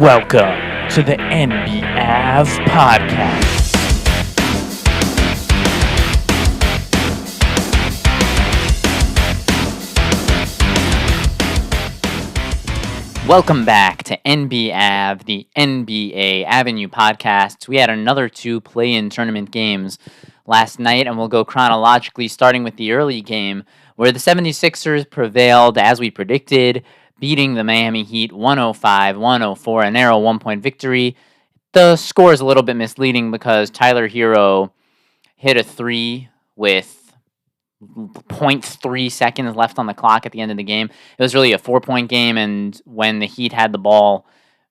Welcome to the NBAVE podcast. Welcome back to NBAVE, the NBA Avenue podcast. We had another two play-in tournament games last night, and we'll go chronologically, starting with the early game, where the 76ers prevailed, as we predicted, beating the Miami Heat 105-104, a narrow one-point victory. The score is a little bit misleading because Tyler Hero hit a three with 0.3 seconds left on the clock at the end of the game. It was really a 4-point game, and when the Heat had the ball,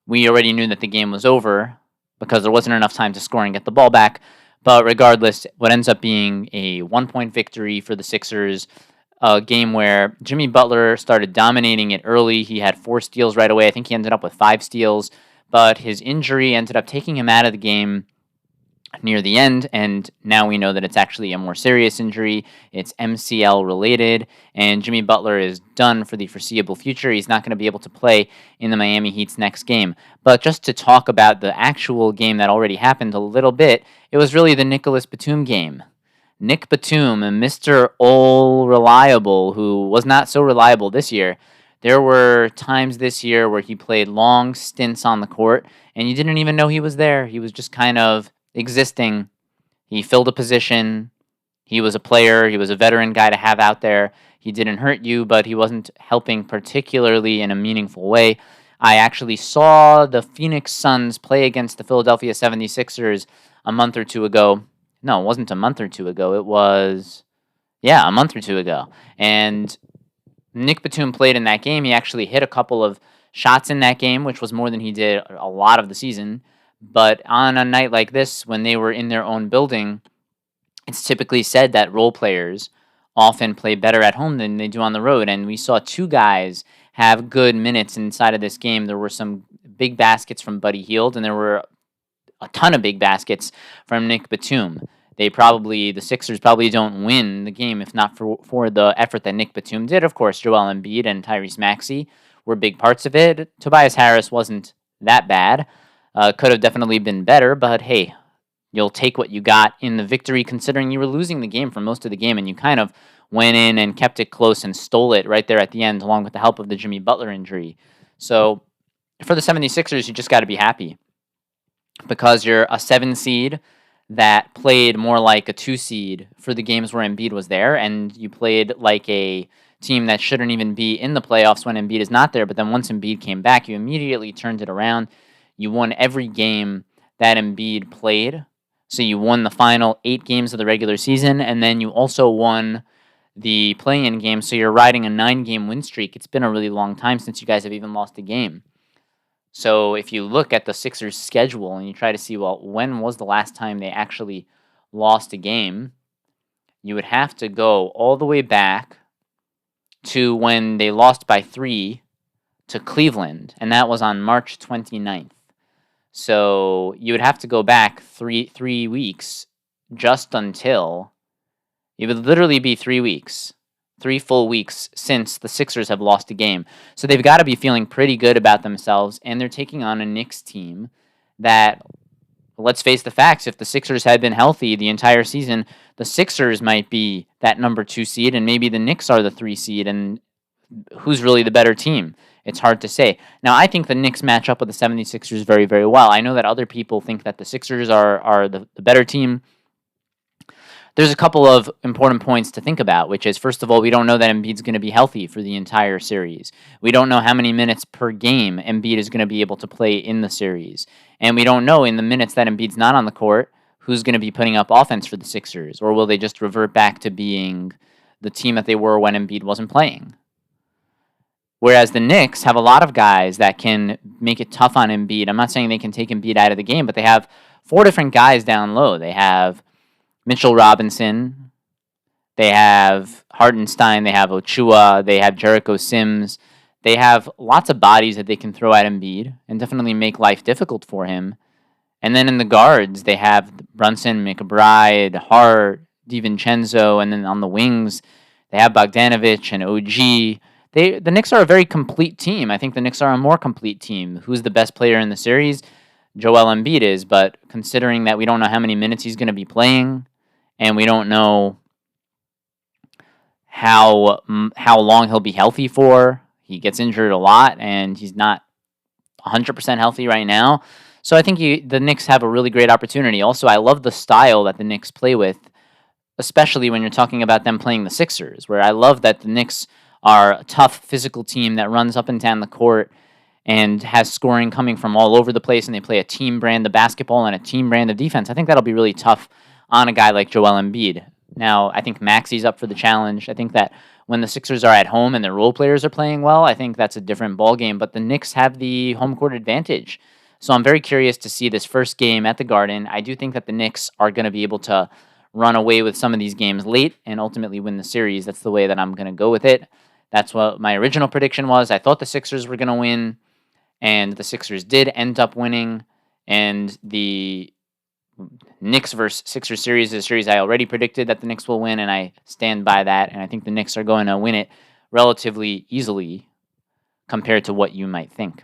we already knew that the game was over because there wasn't enough time to score and get the ball back. But regardless, what ends up being a 1-point victory for the Sixers, a game where Jimmy Butler started dominating it early. He had 4 steals right away. I think he ended up with 5 steals, but his injury ended up taking him out of the game near the end, and now we know that it's actually a more serious injury. It's MCL related, and Jimmy Butler is done for the foreseeable future. He's not going to be able to play in the Miami Heat's next game. But just to talk about the actual game that already happened a little bit, it was really the Nicholas Batum game. Nick Batum, Mr. All Reliable, who was not so reliable this year. There were times this year where he played long stints on the court, and you didn't even know he was there. He was just kind of existing. He filled a position. He was a player. He was a veteran guy to have out there. He didn't hurt you, but he wasn't helping particularly in a meaningful way. I actually saw the Phoenix Suns play against the Philadelphia 76ers a month or two ago. No, it wasn't a month or two ago. It was, a month or two ago. And Nick Batum played in that game. He actually hit a couple of shots in that game, which was more than he did a lot of the season. But on a night like this, when they were in their own building, it's typically said that role players often play better at home than they do on the road. And we saw 2 guys have good minutes inside of this game. There were some big baskets from Buddy Hield, and there were a ton of big baskets from Nick Batum. The Sixers probably don't win the game if not for the effort that Nick Batum did. Of course, Joel Embiid and Tyrese Maxey were big parts of it. Tobias Harris wasn't that bad. Could have definitely been better, but hey, you'll take what you got in the victory considering you were losing the game for most of the game and you kind of went in and kept it close and stole it right there at the end along with the help of the Jimmy Butler injury. So for the 76ers, you just got to be happy because you're a 7 seed that played more like a 2 seed for the games where Embiid was there, and you played like a team that shouldn't even be in the playoffs when Embiid is not there, but then once Embiid came back, you immediately turned it around. You won every game that Embiid played. So you won the final 8 games of the regular season, and then you also won the play-in game. So you're riding a 9-game win streak. It's been a really long time since you guys have even lost a game. So if you look at the Sixers' schedule and you try to see, well, when was the last time they actually lost a game, you would have to go all the way back to when they lost by 3 to Cleveland, and that was on March 29th. So you would have to go back three weeks just until it would literally be 3 weeks, 3 full weeks since the Sixers have lost a game. So they've got to be feeling pretty good about themselves, and they're taking on a Knicks team that, let's face the facts, if the Sixers had been healthy the entire season, the Sixers might be that number 2 seed, and maybe the Knicks are the 3 seed, and who's really the better team? It's hard to say. Now, I think the Knicks match up with the 76ers very, very well. I know that other people think that the Sixers are the better team. There's a couple of important points to think about, which is, first of all, we don't know that Embiid's going to be healthy for the entire series. We don't know how many minutes per game Embiid is going to be able to play in the series. And we don't know in the minutes that Embiid's not on the court who's going to be putting up offense for the Sixers, or will they just revert back to being the team that they were when Embiid wasn't playing? Whereas the Knicks have a lot of guys that can make it tough on Embiid. I'm not saying they can take Embiid out of the game, but they have 4 different guys down low. They have Mitchell Robinson, they have Hartenstein, they have Ochua, they have Jericho Sims. They have lots of bodies that they can throw at Embiid and definitely make life difficult for him. And then in the guards, they have Brunson, McBride, Hart, DiVincenzo, and then on the wings, they have Bogdanovich and OG. the Knicks are a very complete team. I think the Knicks are a more complete team. Who's the best player in the series? Joel Embiid is, but considering that we don't know how many minutes he's going to be playing, and we don't know how long he'll be healthy for, he gets injured a lot, and he's not 100% healthy right now. So I think the Knicks have a really great opportunity. Also, I love the style that the Knicks play with, especially when you're talking about them playing the Sixers, where I love that the Knicks are a tough physical team that runs up and down the court and has scoring coming from all over the place, and they play a team brand of basketball and a team brand of defense. I think that'll be really tough on a guy like Joel Embiid. Now, I think Maxi's up for the challenge. I think that when the Sixers are at home and their role players are playing well, I think that's a different ballgame, but the Knicks have the home court advantage. So I'm very curious to see this first game at the Garden. I do think that the Knicks are going to be able to run away with some of these games late and ultimately win the series. That's the way that I'm going to go with it. That's what my original prediction was. I thought the Sixers were going to win, and the Sixers did end up winning. And the Knicks versus Sixers series is a series I already predicted that the Knicks will win, and I stand by that. And I think the Knicks are going to win it relatively easily compared to what you might think.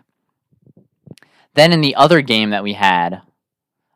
Then in the other game that we had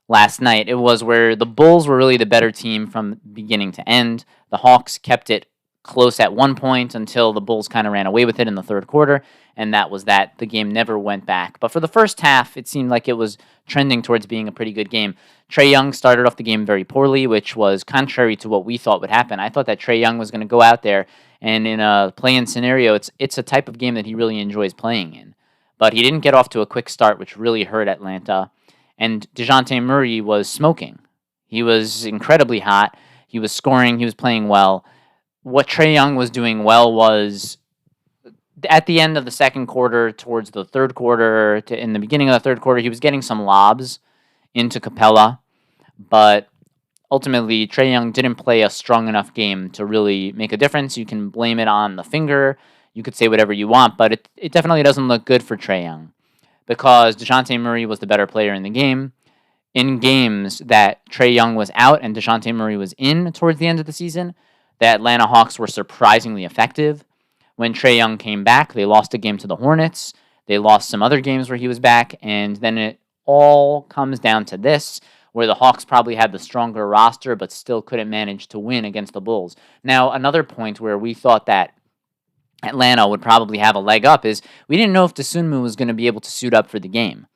last night, it was where the Bulls were really the better team from beginning to end. The Hawks kept it close at one point until the Bulls kind of ran away with it in the third quarter, and that was that. The game never went back. But for the first half, it seemed like it was trending towards being a pretty good game. Trae Young started off the game very poorly, which was contrary to what we thought would happen. I thought that Trae Young was going to go out there, and in a play-in scenario, it's a type of game that he really enjoys playing in. But he didn't get off to a quick start, which really hurt Atlanta. And DeJounte Murray was smoking. He was incredibly hot. He was scoring. He was playing well. What Trae Young was doing well was at the end of the second quarter, towards the third quarter, in the beginning of the third quarter, he was getting some lobs into Capella. But ultimately, Trae Young didn't play a strong enough game to really make a difference. You can blame it on the finger. You could say whatever you want, but it definitely doesn't look good for Trae Young because DeJounte Murray was the better player in the game. In games that Trae Young was out and DeJounte Murray was in towards the end of the season, the Atlanta Hawks were surprisingly effective. When Trae Young came back, they lost a game to the Hornets. They lost some other games where he was back, and then it all comes down to this, where the Hawks probably had the stronger roster but still couldn't manage to win against the Bulls. Now, another point where we thought that Atlanta would probably have a leg up is we didn't know if Dosunmu was going to be able to suit up for the game.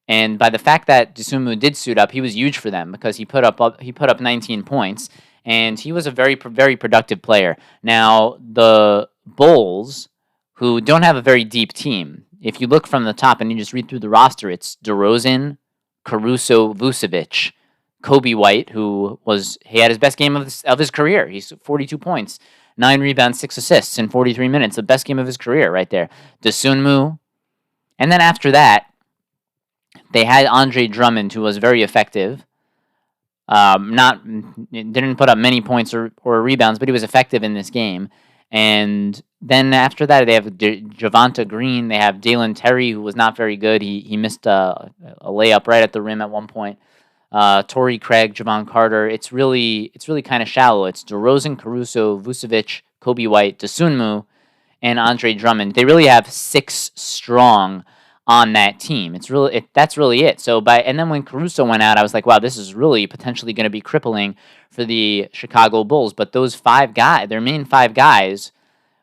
And by the fact that Dosunmu did suit up, he was huge for them because he put up 19 points, and he was a very, very productive player. Now, the Bulls, who don't have a very deep team, if you look from the top and you just read through the roster, it's DeRozan, Caruso, Vucevic, Coby White, he had his best game of his career. He's 42 points. 9 rebounds, 6 assists in 43 minutes. The best game of his career right there. Dosunmu. And then after that, they had Andre Drummond, who was very effective. Didn't put up many points or rebounds, but he was effective in this game. And then after that, they have Javonte Green. They have Dalen Terry, who was not very good. He missed a layup right at the rim at one point. Torrey Craig, Javon Carter. It's really kind of shallow. It's DeRozan, Caruso, Vucevic, Coby White, Dosunmu, and Andre Drummond. They really have 6 strong on that team. That's really it. And then when Caruso went out, I was like, wow, this is really potentially going to be crippling for the Chicago Bulls. But those 5 guys, their main 5 guys,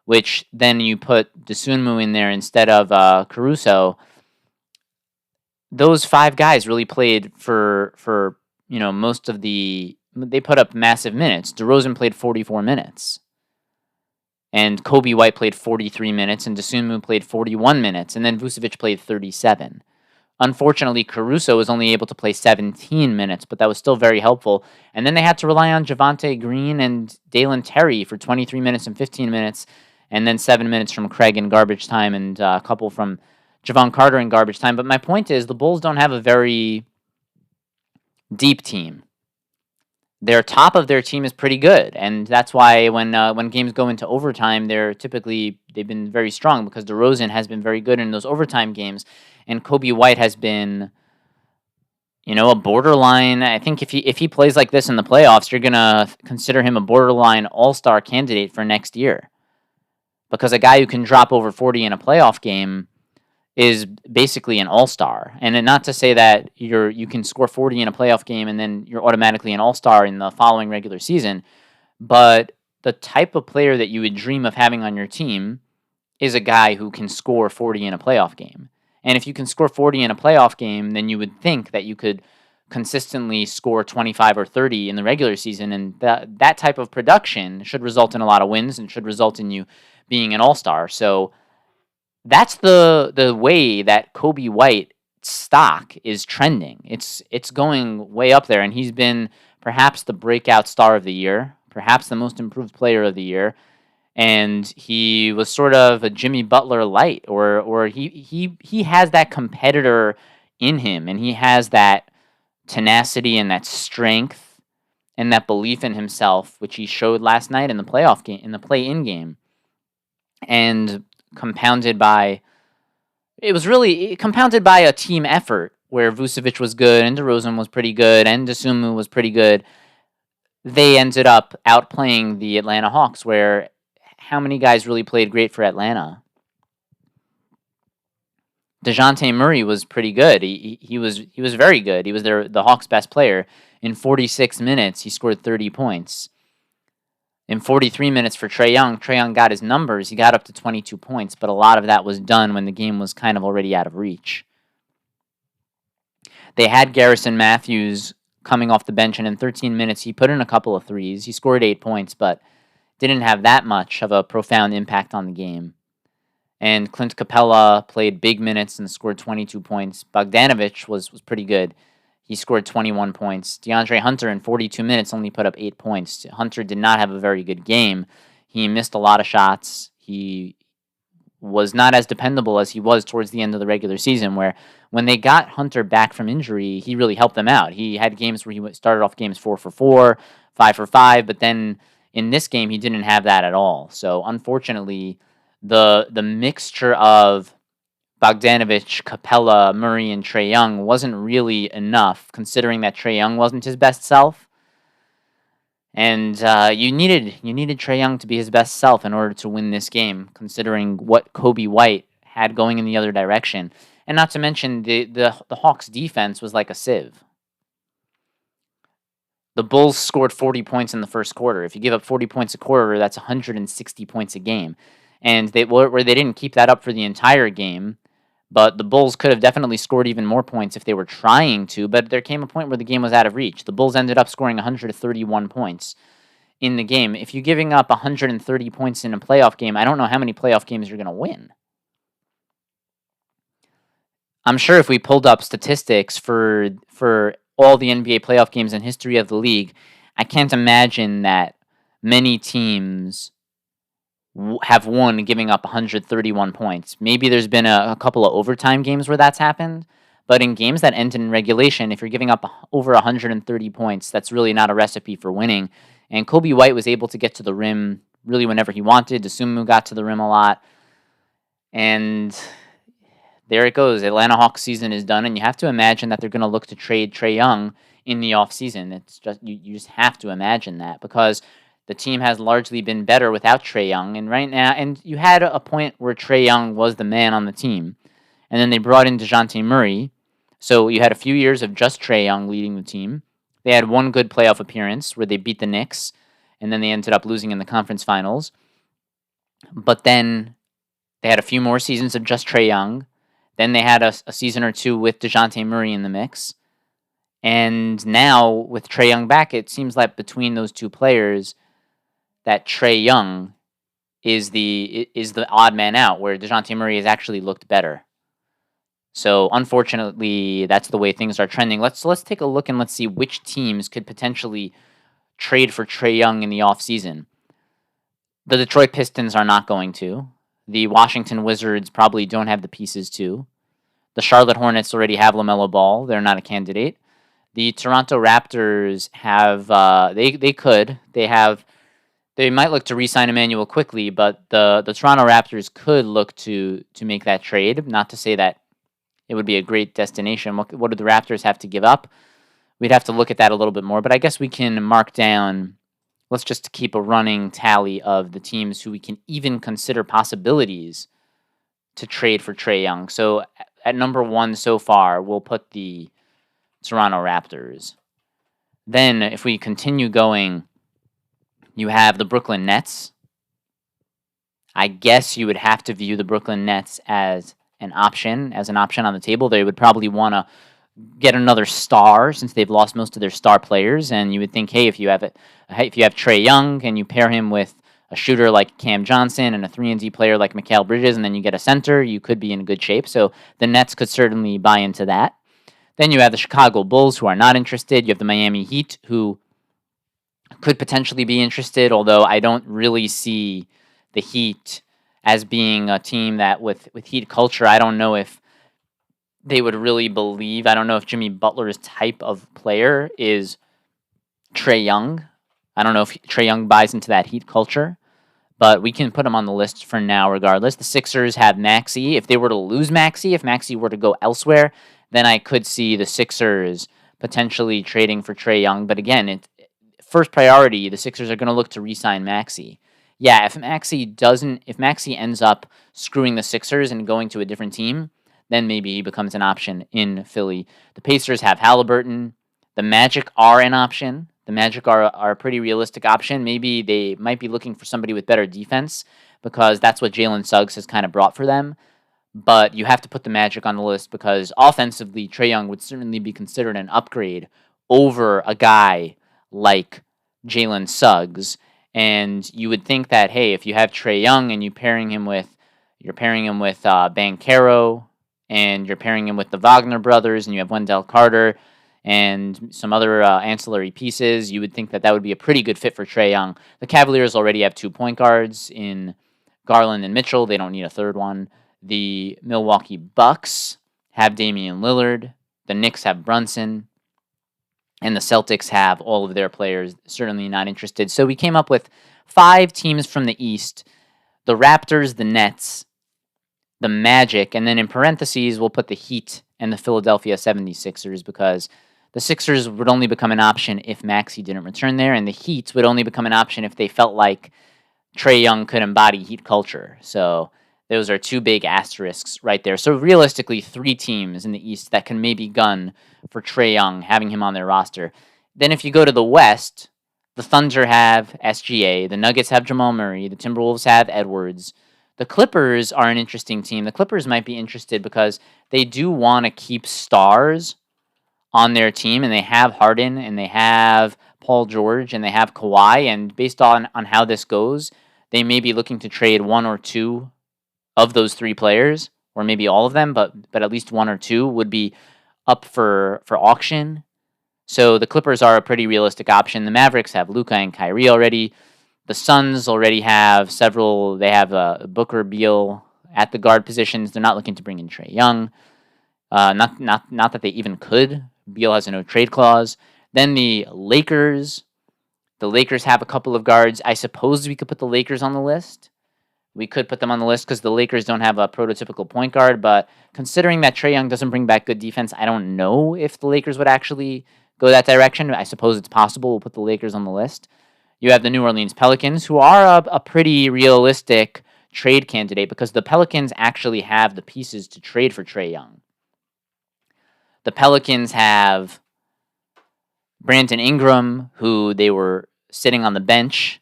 which then you put Dosunmu in there instead of Caruso. Those 5 guys really played for most of they put up massive minutes. DeRozan played 44 minutes. And Coby White played 43 minutes, and Dosunmu played 41 minutes, and then Vucevic played 37. Unfortunately, Caruso was only able to play 17 minutes, but that was still very helpful. And then they had to rely on Javonte Green and Dalen Terry for 23 minutes and 15 minutes, and then 7 minutes from Craig in garbage time and a couple from Javon Carter in garbage time. But my point is the Bulls don't have a very deep team. Their top of their team is pretty good, and that's why when games go into overtime, they've been very strong because DeRozan has been very good in those overtime games, and Coby White has been, a borderline. I think if he plays like this in the playoffs, you're gonna consider him a borderline all-star candidate for next year, because a guy who can drop over 40 in a playoff game is basically an all-star. And not to say that you can score 40 in a playoff game and then you're automatically an all-star in the following regular season, but the type of player that you would dream of having on your team is a guy who can score 40 in a playoff game. And if you can score 40 in a playoff game, then you would think that you could consistently score 25 or 30 in the regular season, and that type of production should result in a lot of wins and should result in you being an all-star. So that's the way that Coby White stock is trending. It's going way up there, and he's been perhaps the breakout star of the year, perhaps the most improved player of the year, and he was sort of a Jimmy Butler light, or he has that competitor in him, and he has that tenacity and that strength and that belief in himself, which he showed last night in the playoff game, in the play-in game, and compounded by a team effort where Vucevic was good and DeRozan was pretty good and Dosunmu was pretty good. They ended up outplaying the Atlanta Hawks, where how many guys really played great for Atlanta? DeJounte Murray was pretty good. He was very good. He was the Hawks' best player. In 46 minutes, he scored 30 points. In 43 minutes for Trae Young got his numbers. He got up to 22 points, but a lot of that was done when the game was kind of already out of reach. They had Garrison Matthews coming off the bench, and in 13 minutes, he put in a couple of threes. He scored 8 points, but didn't have that much of a profound impact on the game. And Clint Capella played big minutes and scored 22 points. Bogdanovich was pretty good. He scored 21 points. DeAndre Hunter in 42 minutes only put up 8 points. Hunter did not have a very good game. He missed a lot of shots. He was not as dependable as he was towards the end of the regular season, where when they got Hunter back from injury, he really helped them out. He had games where he started off games 4 for 4, 5 for 5, but then in this game, he didn't have that at all. So unfortunately, the mixture of Bogdanovich, Capella, Murray, and Trae Young wasn't really enough, considering that Trae Young wasn't his best self. And you needed Trae Young to be his best self in order to win this game, considering what Coby White had going in the other direction. And not to mention, the Hawks' defense was like a sieve. The Bulls scored 40 points in the first quarter. If you give up 40 points a quarter, that's 160 points a game. And they didn't keep that up for the entire game. But the Bulls could have definitely scored even more points if they were trying to, but there came a point where the game was out of reach. The Bulls ended up scoring 131 points in the game. If you're giving up 130 points in a playoff game, I don't know how many playoff games you're going to win. I'm sure if we pulled up statistics for all the NBA playoff games in history of the league, I can't imagine that many teams have won giving up 131 points. Maybe there's been a couple of overtime games where that's happened, but in games that end in regulation, if you're giving up over 130 points, that's really not a recipe for winning. And Coby White was able to get to the rim really whenever he wanted. Dosunmu got to the rim a lot. And there it goes. Atlanta Hawks season is done, and you have to imagine that they're going to look to trade Trae Young in the offseason. It's just you just have to imagine that, because the team has largely been better without Trae Young. And right now, and you had a point where Trae Young was the man on the team. And then they brought in DeJounte Murray. So you had a few years of just Trae Young leading the team. They had one good playoff appearance where they beat the Knicks, and then they ended up losing in the conference finals. But then they had a few more seasons of just Trae Young. Then they had a season or two with DeJounte Murray in the mix. And now, with Trae Young back, it seems like between those two players, that Trae Young is the odd man out, where DeJounte Murray has actually looked better. So unfortunately, that's the way things are trending. Let's take a look and let's see which teams could potentially trade for Trae Young in the offseason. The Detroit Pistons are not going to. The Washington Wizards probably don't have the pieces to. The Charlotte Hornets already have LaMelo Ball. They're not a candidate. The Toronto Raptors have They might look to re-sign Emmanuel quickly, but the Toronto Raptors could look to make that trade. Not to say that it would be a great destination. What do the Raptors have to give up? We'd have to look at that a little bit more, but I guess we can mark down let's just keep a running tally of the teams who we can even consider possibilities to trade for Trae Young. So at number 1 so far, we'll put the Toronto Raptors. Then if we continue going, you have the Brooklyn Nets. I guess you would have to view the Brooklyn Nets as an option on the table. They would probably want to get another star since they've lost most of their star players, and you would think, hey, if you have Trae Young and you pair him with a shooter like Cam Johnson and a 3-and-D player like Mikal Bridges, and then you get a center, you could be in good shape. So the Nets could certainly buy into that. Then you have the Chicago Bulls, who are not interested. You have the Miami Heat, who could potentially be interested, although I don't really see the Heat as being a team that with Heat culture, I don't know if they would really believe. I don't know if Jimmy Butler's type of player is Trae Young. I don't know if Trae Young buys into that Heat culture, but we can put him on the list for now regardless. The Sixers have Maxey. If they were to lose Maxey, if Maxey were to go elsewhere, then I could see the Sixers potentially trading for Trae Young. But again, first priority, the Sixers are going to look to re-sign Maxey. Yeah, if Maxey ends up screwing the Sixers and going to a different team, then maybe he becomes an option in Philly. The Pacers have Halliburton. The Magic are an option. The Magic are a pretty realistic option. Maybe they might be looking for somebody with better defense because that's what Jalen Suggs has kind of brought for them. But you have to put the Magic on the list because offensively, Trae Young would certainly be considered an upgrade over a guy like Jalen Suggs. And you would think that, hey, if you have Trae Young and you're pairing him with Banchero, and you're pairing him with the Wagner brothers, and you have Wendell Carter and some other ancillary pieces, you would think that would be a pretty good fit for Trae Young. The Cavaliers already have 2 point guards in Garland and Mitchell. They don't need a third one. The Milwaukee Bucks have Damian Lillard. The Knicks have Brunson. And the Celtics have all of their players, certainly not interested. So we came up with 5 teams from the East: the Raptors, the Nets, the Magic, and then in parentheses, we'll put the Heat and the Philadelphia 76ers because the Sixers would only become an option if Maxey didn't return there, and the Heat would only become an option if they felt like Trae Young could embody Heat culture. So those are 2 big asterisks right there. So realistically, 3 teams in the East that can maybe gun for Trae Young, having him on their roster. Then if you go to the West, the Thunder have SGA, the Nuggets have Jamal Murray, the Timberwolves have Edwards. The Clippers are an interesting team. The Clippers might be interested because they do want to keep stars on their team, and they have Harden, and they have Paul George, and they have Kawhi, and based on how this goes, they may be looking to trade 1 or 2 of those 3 players, or maybe all of them, but at least 1 or 2 would be up for auction. So the Clippers are a pretty realistic option. The Mavericks have Luka and Kyrie already. The Suns already have several. They have Booker, Beal at the guard positions. They're not looking to bring in Trae Young. Not that they even could. Beal has a no trade clause. Then the Lakers. The Lakers have a couple of guards. I suppose we could put the Lakers on the list. We could put them on the list because the Lakers don't have a prototypical point guard. But considering that Trae Young doesn't bring back good defense, I don't know if the Lakers would actually go that direction. I suppose it's possible. We'll put the Lakers on the list. You have the New Orleans Pelicans, who are a pretty realistic trade candidate because the Pelicans actually have the pieces to trade for Trae Young. The Pelicans have Brandon Ingram, who they were sitting on the bench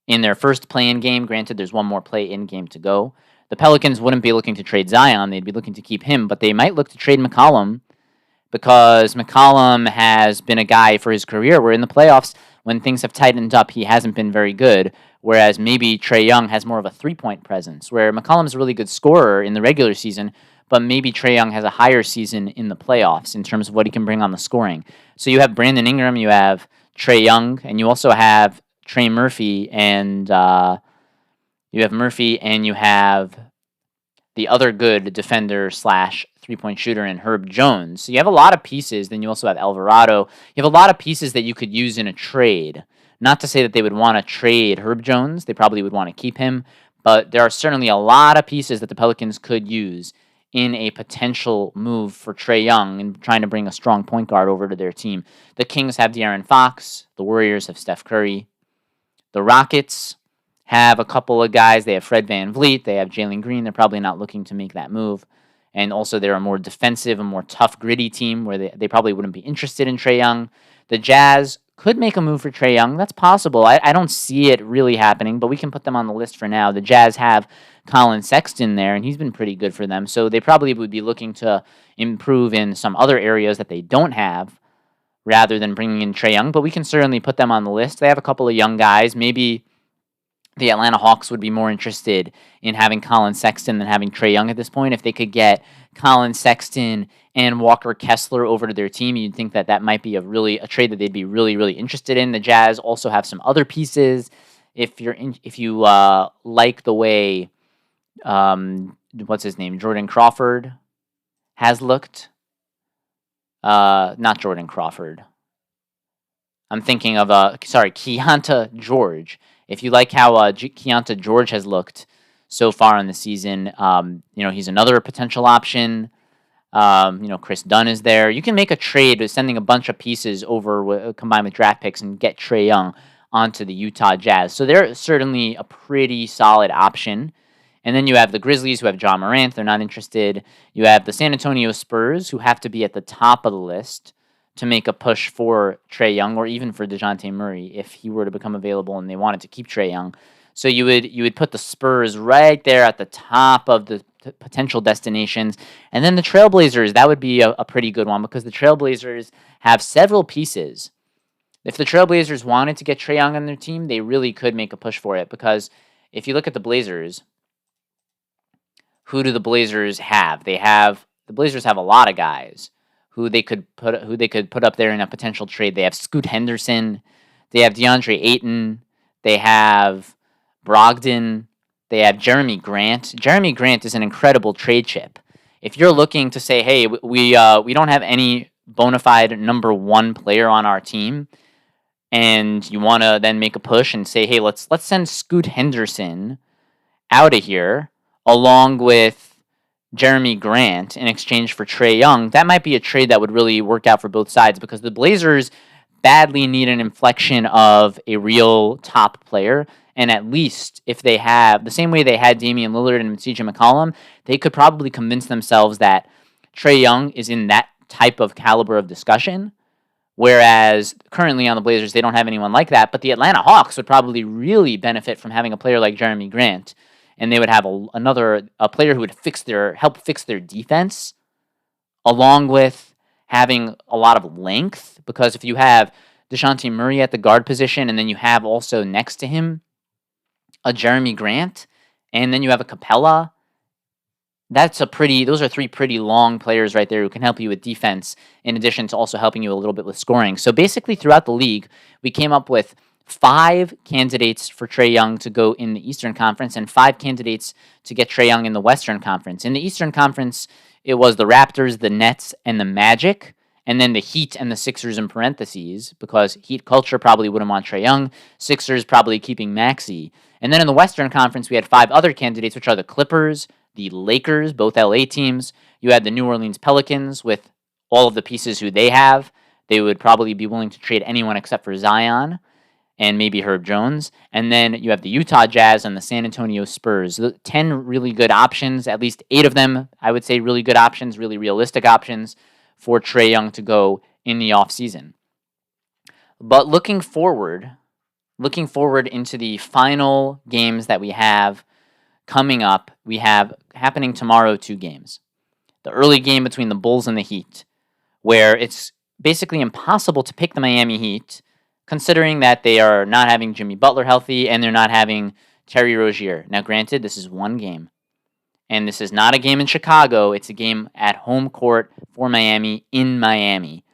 in their first play-in game. Granted, there's one more play-in game to go. The Pelicans wouldn't be looking to trade Zion. They'd be looking to keep him, but they might look to trade McCollum because McCollum has been a guy for his career where in the playoffs, when things have tightened up, he hasn't been very good, whereas maybe Trae Young has more of a three-point presence, where McCollum's a really good scorer in the regular season, but maybe Trae Young has a higher season in the playoffs in terms of what he can bring on the scoring. So you have Brandon Ingram, you have Trae Young, and you also have Trey Murphy, and you have the other good defender / three-point shooter in Herb Jones. So you have a lot of pieces. Then you also have Alvarado. You have a lot of pieces that you could use in a trade. Not to say that they would want to trade Herb Jones. They probably would want to keep him. But there are certainly a lot of pieces that the Pelicans could use in a potential move for Trae Young and trying to bring a strong point guard over to their team. The Kings have De'Aaron Fox. The Warriors have Steph Curry. The Rockets have a couple of guys. They have Fred VanVleet. They have Jalen Green. They're probably not looking to make that move. And also, they're a more defensive, a more tough, gritty team where they probably wouldn't be interested in Trae Young. The Jazz could make a move for Trae Young. That's possible. I don't see it really happening, but we can put them on the list for now. The Jazz have Colin Sexton there, and he's been pretty good for them. So they probably would be looking to improve in some other areas that they don't have rather than bringing in Trae Young. But we can certainly put them on the list. They have a couple of young guys. Maybe the Atlanta Hawks would be more interested in having Colin Sexton than having Trae Young at this point. If they could get Colin Sexton and Walker Kessler over to their team, you'd think that might be a trade that they'd be really, really interested in. The Jazz also have some other pieces. If you like the way what's his name, Jordan Crawford has looked, not Jordan Crawford. I'm thinking of Keonta George. If you like how Keonta George has looked so far in the season, he's another potential option. Chris Dunn is there. You can make a trade with sending a bunch of pieces over combined with draft picks and get Trae Young onto the Utah Jazz. So they're certainly a pretty solid option. And then you have the Grizzlies who have John Morant. They're not interested. You have the San Antonio Spurs who have to be at the top of the list to make a push for Trae Young or even for DeJounte Murray if he were to become available and they wanted to keep Trae Young. So you would put the Spurs right there at the top of the potential destinations. And then the Trailblazers, that would be a pretty good one because the Trailblazers have several pieces. If the Trailblazers wanted to get Trae Young on their team, they really could make a push for it because if you look at the Blazers, who do the Blazers have? The Blazers have a lot of guys who they could put up there in a potential trade. They have Scoot Henderson, they have DeAndre Ayton, they have Brogdon, they have Jeremy Grant. Jeremy Grant is an incredible trade chip. If you're looking to say, hey, we don't have any bona fide number one player on our team, and you want to then make a push and say, hey, let's send Scoot Henderson out of here along with Jeremy Grant in exchange for Trae Young, that might be a trade that would really work out for both sides because the Blazers badly need an inflection of a real top player. And at least if they have, the same way they had Damian Lillard and CJ McCollum, they could probably convince themselves that Trae Young is in that type of caliber of discussion. Whereas currently on the Blazers, they don't have anyone like that. But the Atlanta Hawks would probably really benefit from having a player like Jeremy Grant. And they would have a player who would help fix their defense, along with having a lot of length. Because if you have DeJounte Murray at the guard position, and then you have also next to him a Jeremy Grant, and then you have a Capella, those are three pretty long players right there who can help you with defense, in addition to also helping you a little bit with scoring. So basically, throughout the league, we came up with 5 candidates for Trae Young to go in the Eastern Conference and 5 candidates to get Trae Young in the Western Conference. In the Eastern Conference, it was the Raptors, the Nets, and the Magic, and then the Heat and the Sixers in parentheses, because Heat culture probably wouldn't want Trae Young, Sixers probably keeping Maxey. And then in the Western Conference, we had 5 other candidates, which are the Clippers, the Lakers, both LA teams. You had the New Orleans Pelicans with all of the pieces who they have. They would probably be willing to trade anyone except for Zion and maybe Herb Jones. And then you have the Utah Jazz and the San Antonio Spurs. 10 really good options, at least 8 of them, I would say really good options, really realistic options for Trae Young to go in the offseason. But looking forward into the final games that we have coming up, we have happening tomorrow 2 games. The early game between the Bulls and the Heat, where it's basically impossible to pick the Miami Heat, considering that they are not having Jimmy Butler healthy and they're not having Terry Rozier. Now, granted, this is one game. And this is not a game in Chicago. It's a game at home court for Miami in Miami.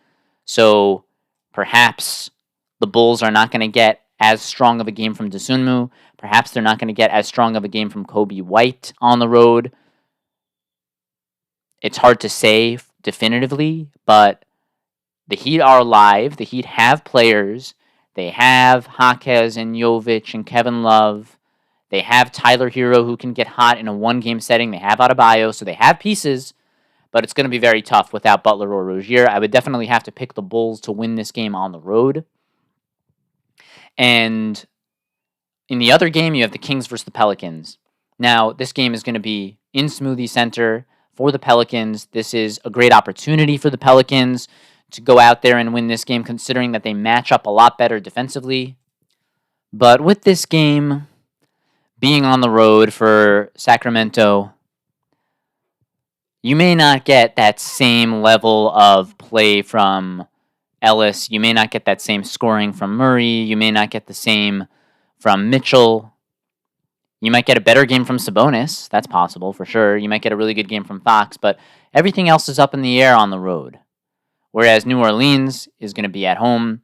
So perhaps the Bulls are not going to get as strong of a game from Dosunmu. Perhaps they're not going to get as strong of a game from Coby White on the road. It's hard to say definitively, but the Heat are alive. The Heat have players. They have Jaquez and Jovic and Kevin Love. They have Tyler Hero who can get hot in a one-game setting. They have Adebayo, so they have pieces, but it's going to be very tough without Butler or Rozier. I would definitely have to pick the Bulls to win this game on the road. And In the other game, you have the Kings versus the Pelicans. Now, this game is going to be in Smoothie Center for the Pelicans. This is a great opportunity for the Pelicans to go out there and win this game, considering that they match up a lot better defensively. But with this game being on the road for Sacramento, you may not get that same level of play from Ellis. You may not get that same scoring from Murray. You may not get the same from Mitchell. You might get a better game from Sabonis. That's possible for sure. You might get a really good game from Fox, but everything else is up in the air on the road. Whereas New Orleans is going to be at home.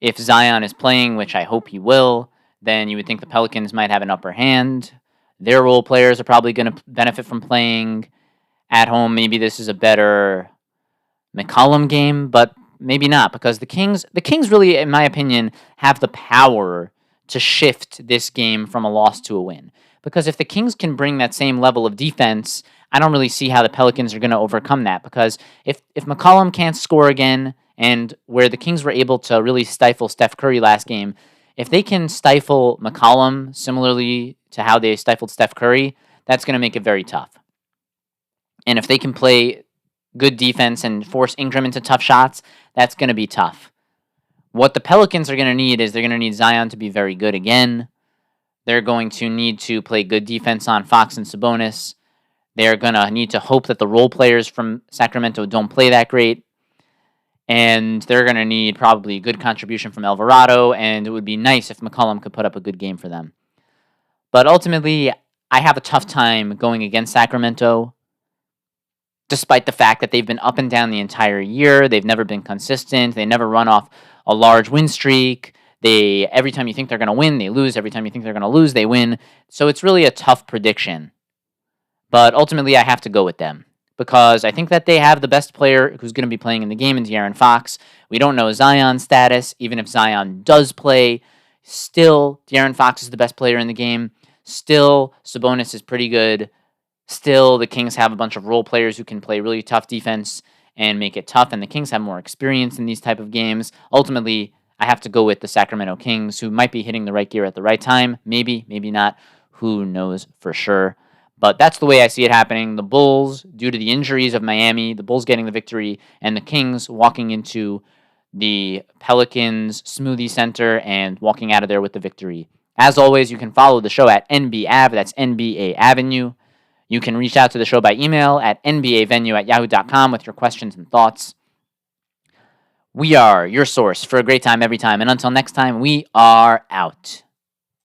If Zion is playing, which I hope he will, then you would think the Pelicans might have an upper hand. Their role players are probably going to benefit from playing at home. Maybe this is a better McCollum game, but maybe not, because the Kings really, in my opinion, have the power to shift this game from a loss to a win. Because if the Kings can bring that same level of defense, I don't really see how the Pelicans are going to overcome that. Because if McCollum can't score again, and where the Kings were able to really stifle Steph Curry last game, if they can stifle McCollum similarly to how they stifled Steph Curry, that's going to make it very tough. And if they can play good defense and force Ingram into tough shots, that's going to be tough. What the Pelicans are going to need is they're going to need Zion to be very good again. They're going to need to play good defense on Fox and Sabonis. They're going to need to hope that the role players from Sacramento don't play that great. And they're going to need probably a good contribution from Alvarado, and it would be nice if McCollum could put up a good game for them. But ultimately, I have a tough time going against Sacramento, despite the fact that they've been up and down the entire year. They've never been consistent. They never run off a large win streak. Every time you think they're going to win, they lose. Every time you think they're going to lose, they win. So it's really a tough prediction. But ultimately, I have to go with them because I think that they have the best player who's going to be playing in the game in De'Aaron Fox. We don't know Zion's status. Even if Zion does play, still, De'Aaron Fox is the best player in the game. Still, Sabonis is pretty good. Still, the Kings have a bunch of role players who can play really tough defense and make it tough, and the Kings have more experience in these type of games. Ultimately, I have to go with the Sacramento Kings, who might be hitting the right gear at the right time. Maybe, maybe not. Who knows for sure? But that's the way I see it happening. The Bulls, due to the injuries of Miami, the Bulls getting the victory, and the Kings walking into the Pelicans Smoothie Center and walking out of there with the victory. As always, you can follow the show at NBAVE. That's NBA Avenue. You can reach out to the show by email at nbavenue@yahoo.com with your questions and thoughts. We are your source for a great time every time. And until next time, we are out.